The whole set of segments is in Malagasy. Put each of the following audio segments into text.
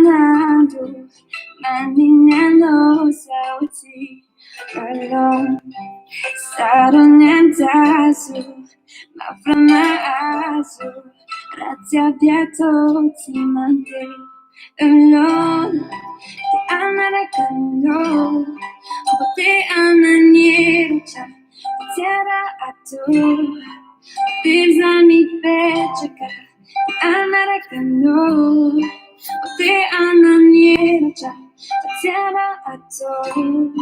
isan'andro maninanao zaho ty alone sarany andazo mafra mahazo raha tsy aby atao tsy mandeha alone te anaraka anao mbo te ananieratra tiara atao Pisa mipetraka anaraka anao te ananieratra tiara atao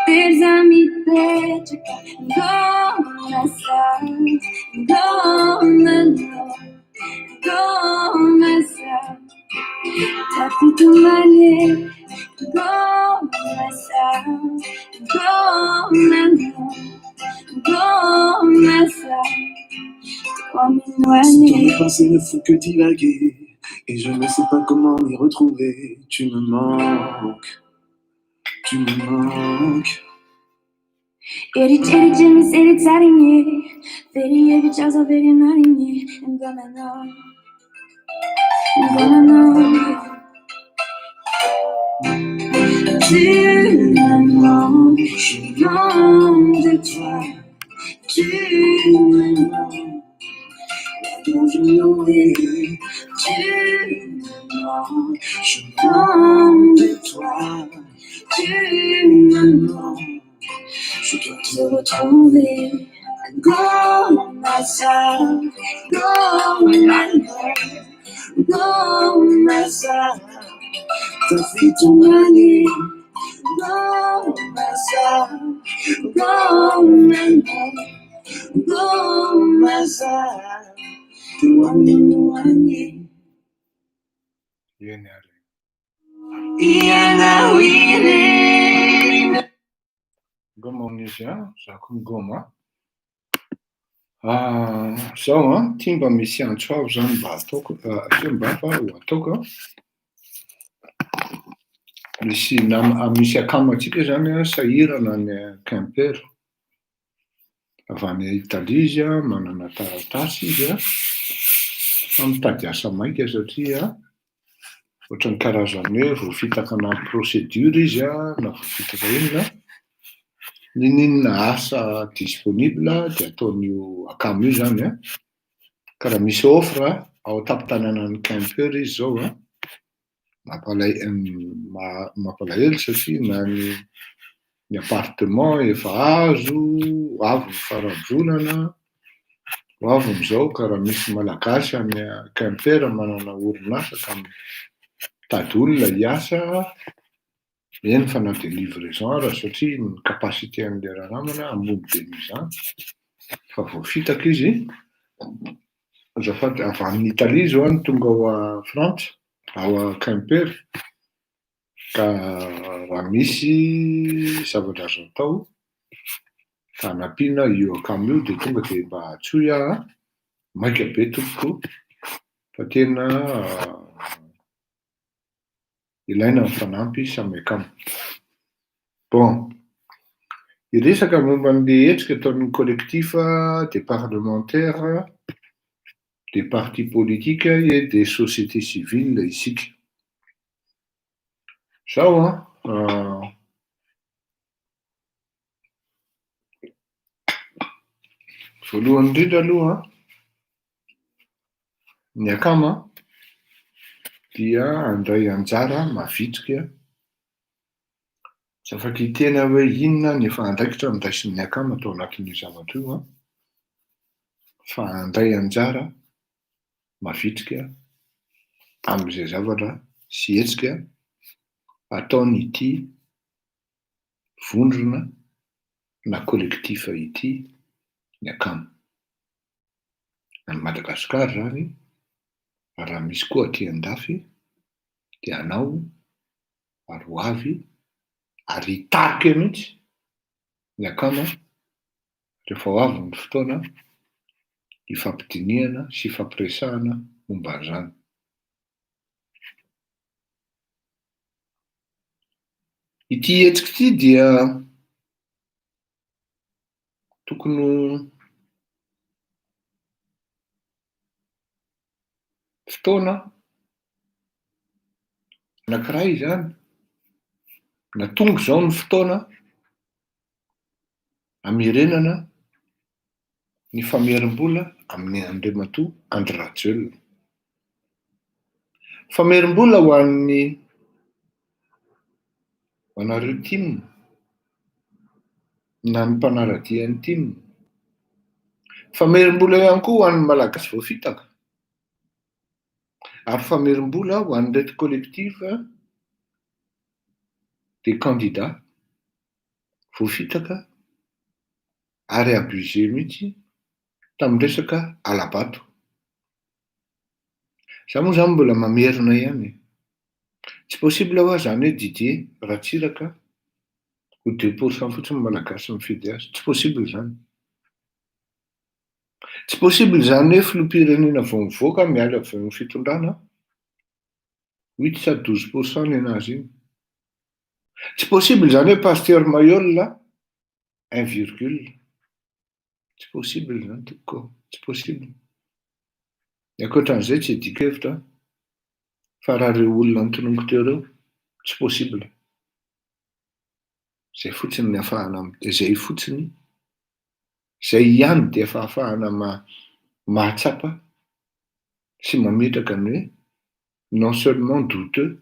Pisa mipetraka ngoma sa tapi tumane ngoma sa Si ton passé ne fait que divaguer et je ne sais pas comment m'y retrouver, tu me manques. Eri James, eri Tarinye, very every chance of very money, I'm gonna know. Tu me manques, je suis loin de toi. Tu me manques, dont je nourris. Tu me manques, je suis loin de toi. Tu me manques, je dois te retrouver. Go, my son, go, my love, go, my son. T'as fait ton année. Go, my son, go, my love, go, my son. Te wani. Iana wini. Goma unisha, sakum goma. Zao tia mba misy antso avo zany mba ataoko, mba fa ho ataoko. Misy akamatsika zany sahirana any Quimper. Avy any Italia izy manana taratasy izy mitady asa maika satria ohatrany karazany hoe voafitaka anaty procédure izy na voafitaka inona ninina asa disponible dia ataon'io akamo io zany ka raha misy offre ao an-tampon-tanànan'ny Quimper izy zao mampalahelo satria na ny appartement efa azo avo ny faravonana ho avy amin'izao ka raha misy malagasy any Quimper manana orinasa ka mitady olona hiasa eny fa na dia livraison ara satria ny capacité an'ilay raha ambony be mizany fa voafitaka izy azafady avy amin'ny Italia zao any tonga ao a Frantsa ao a Quimper ka raha misy zavatra azo atao ka hanampiana io akamo io dia tonga dia mba atsoy aho maika be tompoko fa tena ilaina ny fanampy samy akamo. Bon, iresaka momba an'ilay hetsika ataon'ny collectif des parlementaires des partis politiques et des sociétés civiles isika. Zao voalohany indrindra aloha ny akama dia handray anjara mavitrika tsy afaka hitena hoe inona ny efa andraikitra niraisin'ny akama atao anatin'io zavatra io fa handray anjara mavitrika amin'izay zavatra sy hetsika ataon'ity vondrona na collectif ity ny akamo. Any Madagasikara zany raha misy koa aty andafy dia anao ary ho avy ary hitarika mihitsy ny akama rehefa ho avy ny fotoana hifampidiniana sy hifampiresahana momba an'izany. Ity hetsika ity dia tokony fotoana Anankiray zany, natongo zao ny fotoana hamirenana ny famerim-bola amin'ny Andriamatoa Andry Rajoelina. Famerim-bola ho anareo timina na ny mpanaradiany timina. Famerim-bola ihany koa ho an'ny malagasy voafitaka. Ary famerim-bola ho an'ny reto collectif des candidats voafitaka ary abusé mihitsy tamin'ny resaka alabato. Za moa zany mbola mamerina ihany. Tsy possible ho zany hoe Didier Ratsiraka ho 2% fotsiny malagasy mifidy azy. Tsy possible zany. Tsy possible zany hoe filoham-pirenena vao mivoaka miala avy amin'ny fitondrana 8 sa 12% nenazy iny. Tsy possible zany hoe Pasteur Mayol 1, tsy possible zany tompoko. Tsy possible. Ankoatran'izay tsy edikevitra fa raha reo olona nitononoko teo reo, tsy possible. Zay fotsiny ny ahafahana zay fotsiny, zay ihany dia efa ahafahana mahatsapa sy mametraka ny hoe non seulement douteux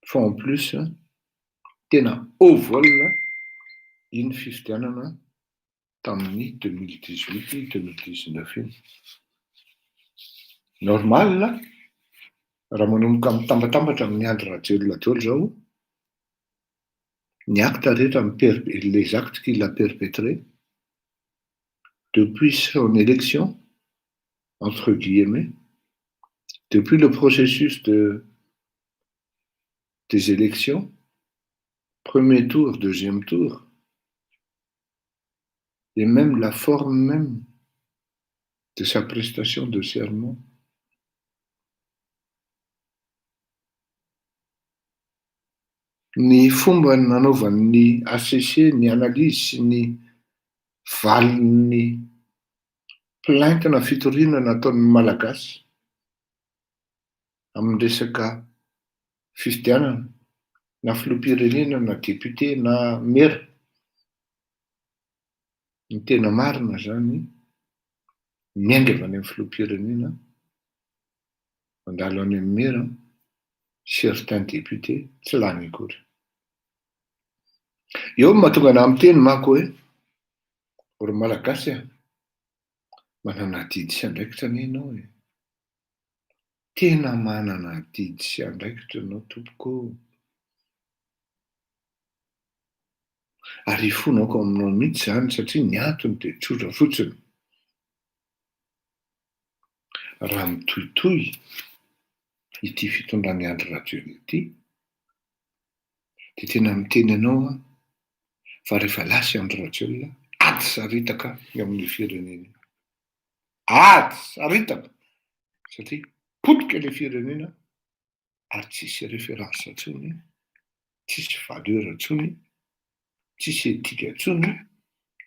fa en plus tena haut vol iny fifidianana tamin'ny 2018-2019 iny. Normal raha manomboka mitambatambatra amin'ny Andry Rajoelina daholo zao ny acte rehetra les actes qu'il a perpétrés depuis son élection, entre guillemets, depuis le processus des élections, premier tour, deuxième tour, et même la forme même de sa prestation de serment. Ny fomba nanaovan'ny ACC ny analyse sy ny valin'ny plainte na fitoriana nataon'ny malagasy amin'ny resaka fifidianana na filoham-pirenena na député na maire. Ny tena marina zany miaingana any amin'ny filoham-pirenena, mandalo any amin'ny maire, certains députés tsy lany akory. Eo mahatonga anahy miteny manko hoe ry malagasy manana didy sy andraikitra anie ianao e. Tena manana didy sy andraikitra ianao tompoko. Ary ifonako aminao mihitsy zany satria ny antony dia tsotra fotsiny. Raha mitohitohy ity fitondran'ny Andry Rajoelina ity, dia tena miteny ianao fa rehefa lasy Andry Rajoelina, ady saritaka eo amin'ny firenena. Ady saritaka satria potika ilay firenena ary tsisy référence intsony, tsisy valeur intsony, tsisy éthique intsony,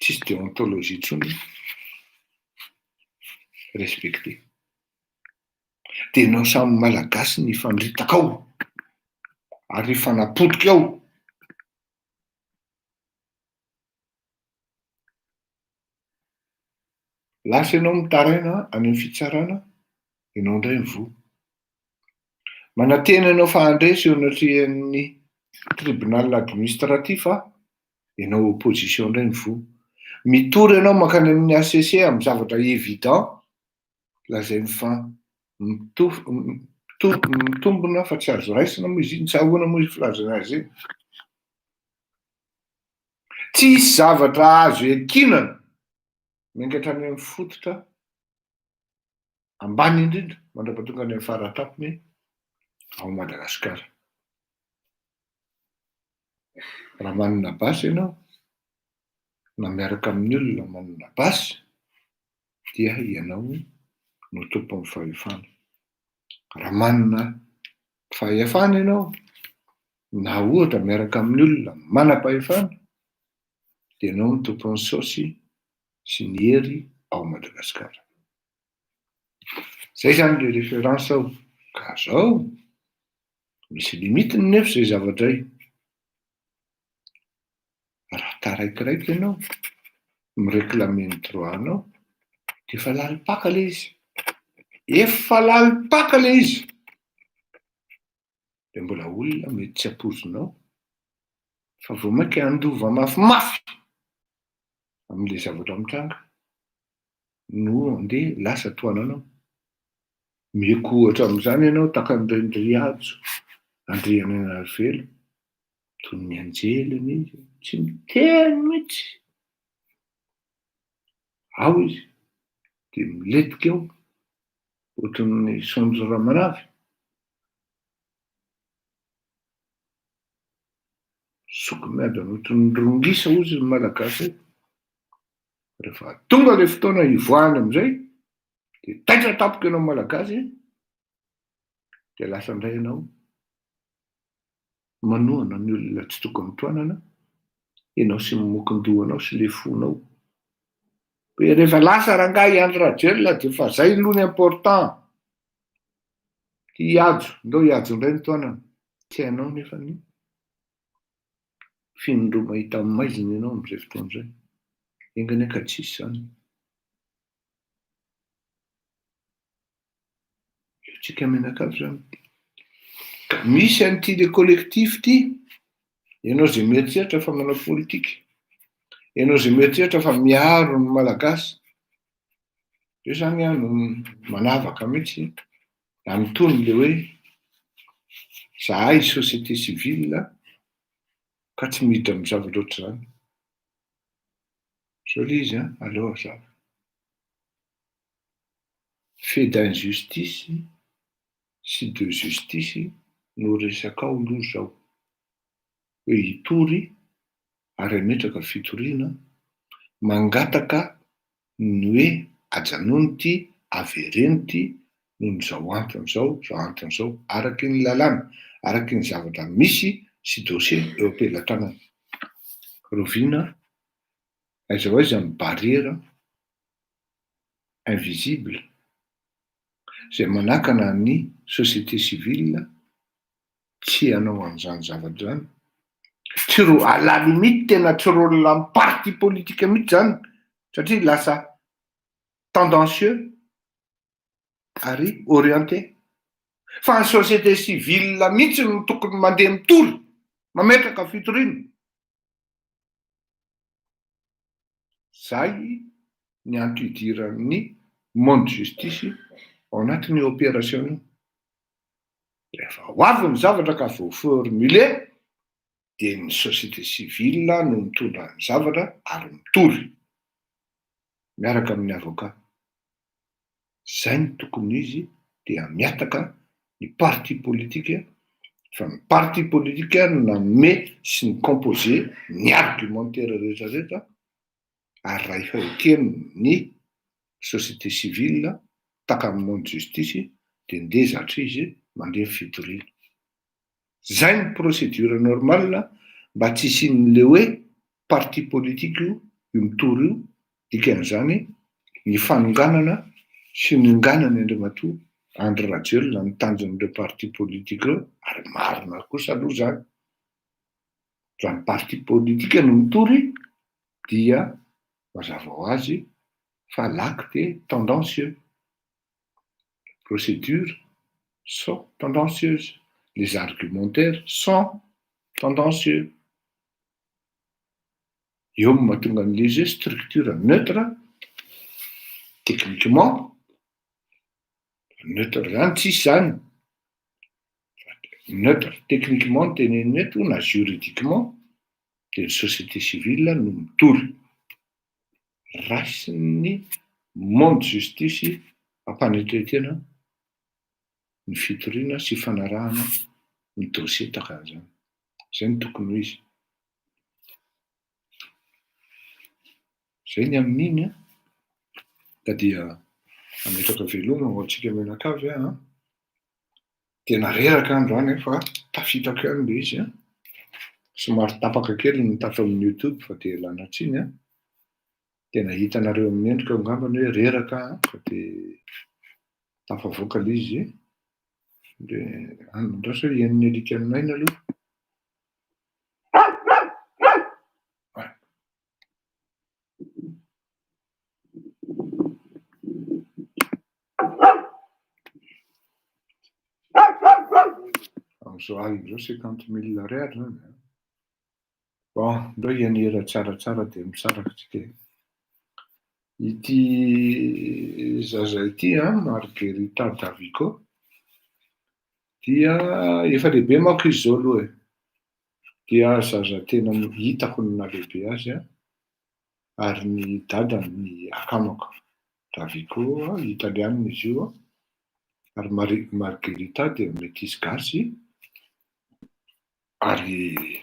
tsisy déontologie intsony respecté. Dia ianao samy malagasy ny fandritaka ao ary fanapotika ao. Lasa ianao mitaraina any amin'ny fitsarana, ianao indray mivoha. Manantena ianao fahandresy eo anatrehan'ny tribunal administratif, ianao opposition indray mivoha. Mitory ianao mankany amin'ny ACC amin'ny zavatra évident, lazainy fa mitombona fa tsy azo raisina moa izy iny, tsy ahoana moa izy filazana azy iny. Tsisy zavatra azo iankinana miankatra any amin'ny fototra ambany indrindra mandrapatonga any amin'ny faratapony ao Madagasikara. Raha manana basy ianao na miaraka amin'ny olona manana basy dia ianao no tompon'ny fahefana. Raha manana fahefana ianao na ohatra miaraka amin'ny olona manam-pahefana dia ianao no tompon'ny saosy sy ny hery ao Madagasikara. Zay zany le référence ao. Ka zao Misy limitiny nefa zay zavatra. Raha taraikiraiky ianao mireklame ny droanao, de efa lalipaka le izy. Efa lalipaka le izy. De mbola olona mety tsy apozinao, fa vao mainka andova mafimafy amin'le zavatra mitranga no andeha lasa toananao. Meko ohatra amin'izany ianao taka ny Rendriadzo, Andriana Navelo, toy ny anjeliny izy, tsy miteny mihitsy. Ao izy, de miletika eo, ohatran'ny Sondry Ramanavy. Sokomiadana ohatran'ny rongisa ozy ny malagasy. Rehefa tonga le fotoana ivoahany amin'izay, de taitra tapoka ianao malagasy, de lasa indray ianao manohana ny olona tsy tokony toanana, ianao sy mokondohanao sy le fonao. Hoe rehefa lasa rangahy Andry Rajoelina de fa zay aloha ny important. Ty hiajo, ndao hiajo indray ny toanana. Tsy hainao nefa ny finondro mahita amin'ny maizina ianao amin'izay fotoana izay. Engany ka tsisy zany. Io tsika menakavy zany. Ka misy an'ity le collectif ty, ianao zay mieritreritra fa manao politika, ianao zay mieritreritra fa miaro ny malagasy, io zany no manavaka mihitsy an'itony le hoe zahay société civile ka tsy miditra amin'ny zavatra ohatr'izany. Zao le izy aleo azava. Fait d'injustice sy de justice no resaka ao aloha zao. Hoe hitory ary hametraka fitoriana, mangataka ny hoe ajanony ty, avereny ty, noho zao antony zao, araky ny lalàna, araky ny zavatra misy sy dossier eo am-pelatranana. Roviana aiza ho aiza ny barrière invisible zay manakana ny société civile tsy hanao an'izany zavatra zany. Tsy à la limite tena tsy rôle amin'ny parti politique mihitsy zany, satria lasa tendancieux ary orienté. Fa ny société civile mihitsy no tokony mandeha mitory, mametraka fitoriana. Zay ny anto idiran'ny monde justice ao anatin'ny opération io. Rehefa ho avy ny zavatra ka vao formulé, de ny société civile no mitondra ny zavatra ary mitory miaraka amin'ny avocat. Zay ny tokony izy dia miataka ny parti politique, fa ny parti politique no nanome sy ny composé ny argumentaire rehetrarehetra, ary raha efa ekeny ny société civile taka amin'ny monde justice de ndeha zatra izy mandeha fitoriana. Zay ny procédure normale mba tsy hisian'le hoe parti politique io mitory io, dikan'izany ny fanonganana sy ny nganany Andriamatoa Andry Rajoelina ny tanjon'ireo parti politique reo, ary marina kosa aloha zany. Raha ny parti politique no mitory dia mazava ho azy fa l'acte tendancieux. Procédures sont tendancieuses. Les argumentaires sont tendancieux. Eo no mahatonga an'ilay hoe structure neutre, techniquement, neutre zany tsisy zany. Neutre techniquement teneniny eto na juridiquement, de ny société civile no mitory. Rasin'ny monde justice ampanetretena ny fitoriana sy fanarahana ny dossier takan'izany. Zay ny tokony ho izy. Zay ny amin'iny ka dia ametraka veloma ho antsika menakavy tena reraka androany fa tafitaka ihany le izy somary tapaka kely ny tato amin'ny YouTube fa de lana tsiny tena hitanareo amin'ny endrika angambany hoe reraka fa de tafavoaka le izy Andraso ian'ny alika amin'aina aloha. Amin'izao aly izao 50 000 ariary zany. Bon, ndreo ianera tsaratsara dia mitsaraka tsika. Ity zaza ity Margherita Davico dia efa lehibe manko izy zao aloha e. Dia zaza tena hitako ny nahalehibe azy ary ny dadany ny akamako. Davico italiana izy io ary Margherita dia métis gasy ary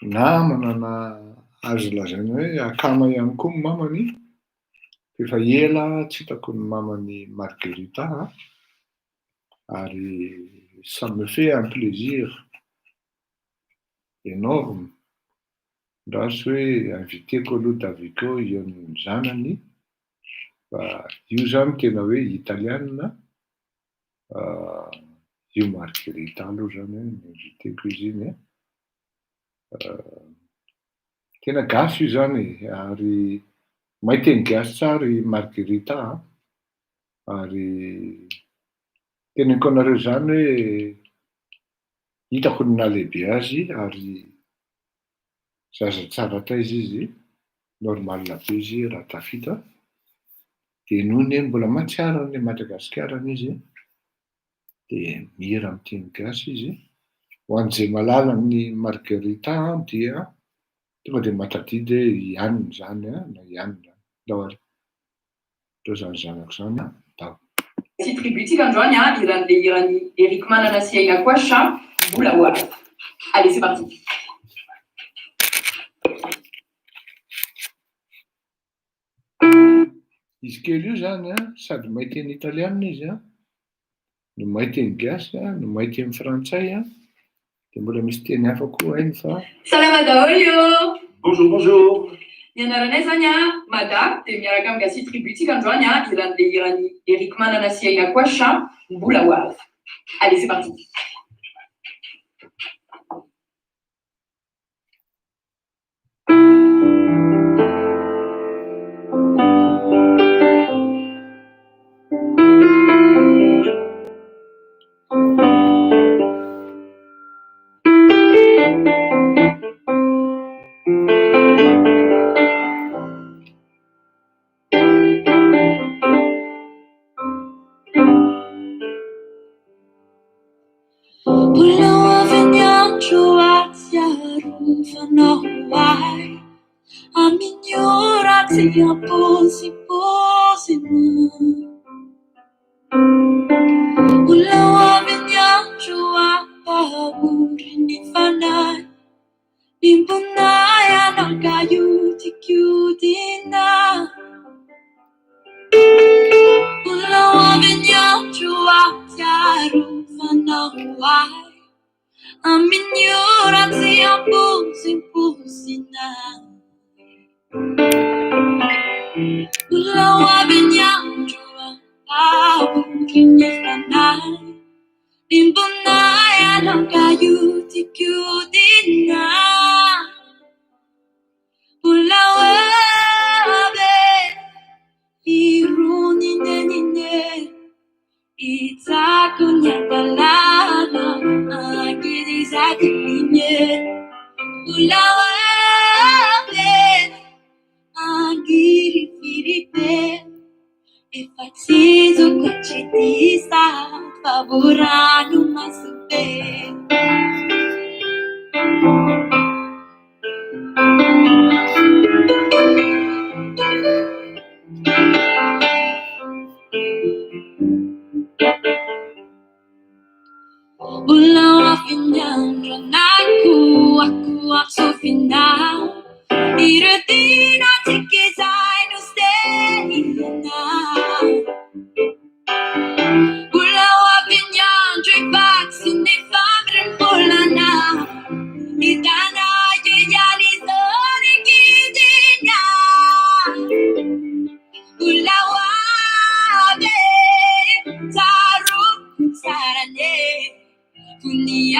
manana azo lazaina hoe akama ihany koa ny mamany. Efa ela tsy hitako ny mamany Margherita ary ça me fait un plaisir énorme raha hoe inviteko aloha Davico eo ny zanany fa io zany tena hoe italiana io Margherita aloha zany inviteko izy iny tena gasy io zany ary mahay teny gasy tsara i Margherita ary teneniko anareo zany hoe hitako ny nahalehibe azy ary zaza tsara taiza izy, normal be izy raha tafita dia nohony mbola mahatsiaro an'i Madagasikara izy dia mihira amin'ny teny gasy izy. Ho an'izay malala ny Margherita dia tonga dia mahatadidy hoe ianona zany na ianona daholy. Reo zany zanako zany dao. Si tributsika androany iran'ilay iran'ny Eric Manana sy Aina Koacha, Boula Oa. Allez, c'est parti. Izy kely io zany sady mahay teny italiana izy no mahay teny gasy no mahay teny frantsay dia mbola misy teny hafa koa hainy fa Salama daholo. Bonjour, bonjour. Ny anaranay zany Mada dia miaraka amin'ny gasi tributsika androany iran'ilay iran'ny Eric Manana sy Aina Koacha, Boula Oa. Allez, c'est parti.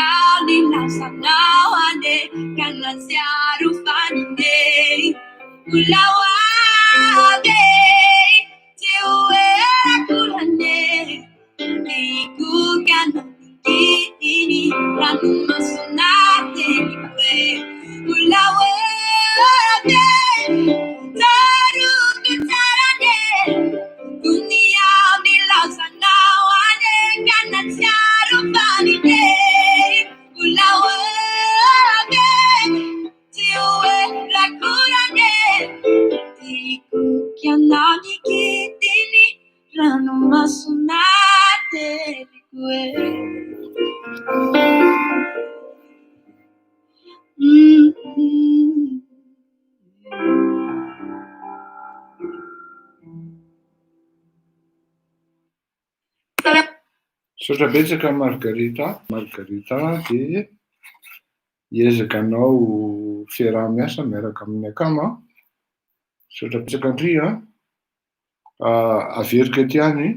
Duniani lausanauane kanasiaru fanine Ulawade Tiwe kulane Iku kanini Ranu masunate Iwe Ulawade Taru kutarane Dunia milausanauane kanasiaru fanine Ulawade Tiwe lakulane Iku kianani kitini Rano masunate Iwe Sotra betsaka Margarita dia hiezaka anao fiaraha-miasa miaraka amin'ny akama. Sotra betsaka andria averika ety any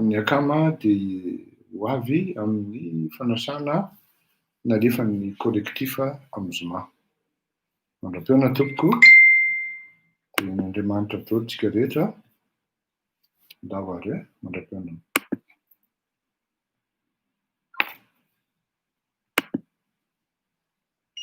ny akama dia ho avy amin'ny fanasana nalefan'ny kolektifa amin'ny zoma. Mandram-peona tompoko dia n'Andriamanitra daholo tsika rehetra. Ndao ary mandram-peona.